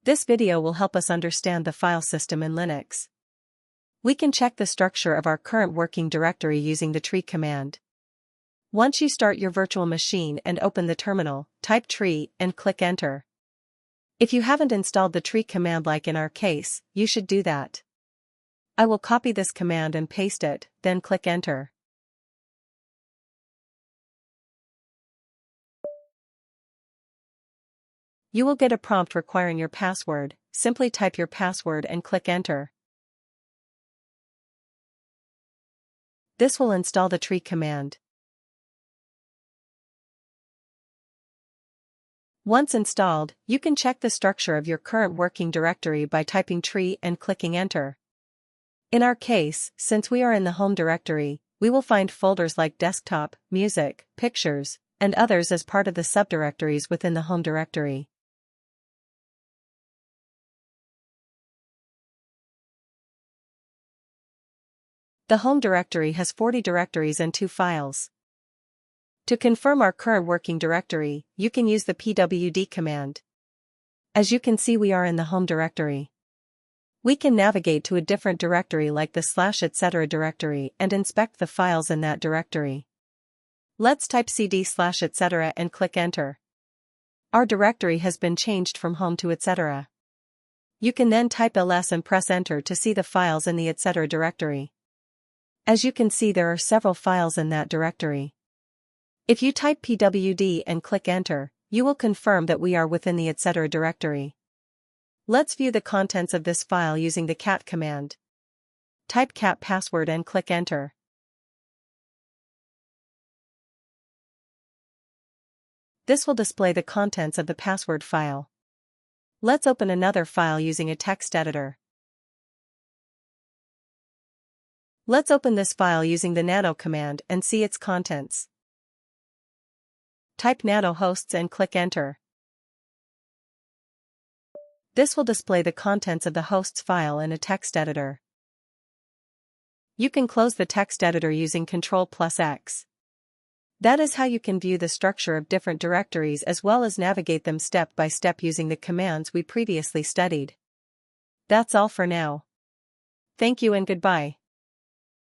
This video will help us understand the file system in Linux. We can check the structure of our current working directory using the tree command. Once you start your virtual machine and open the terminal, type tree and click enter. If you haven't installed the tree command like in our case, you should do that. I will copy this command and paste it, then click enter. You will get a prompt requiring your password. Simply type your password and click enter. This will install the tree command. Once installed, you can check the structure of your current working directory by typing tree and clicking enter. In our case, since we are in the home directory, we will find folders like desktop, music, pictures, and others as part of the subdirectories within the home directory. The home directory has 40 directories and 2 files. To confirm our current working directory, you can use the pwd command. As you can see, we are in the home directory. We can navigate to a different directory like the /etc directory and inspect the files in that directory. Let's type cd/etc and click enter. Our directory has been changed from home to etc. You can then type ls and press enter to see the files in the etc directory. As you can see, there are several files in that directory. If you type pwd and click enter, you will confirm that we are within the etc directory. Let's view the contents of this file using the cat command. Type cat password and click enter. This will display the contents of the password file. Let's open another file using a text editor. Let's open this file using the nano command and see its contents. Type nano hosts and click enter. This will display the contents of the hosts file in a text editor. You can close the text editor using Ctrl+X. That is how you can view the structure of different directories as well as navigate them step by step using the commands we previously studied. That's all for now. Thank you and goodbye.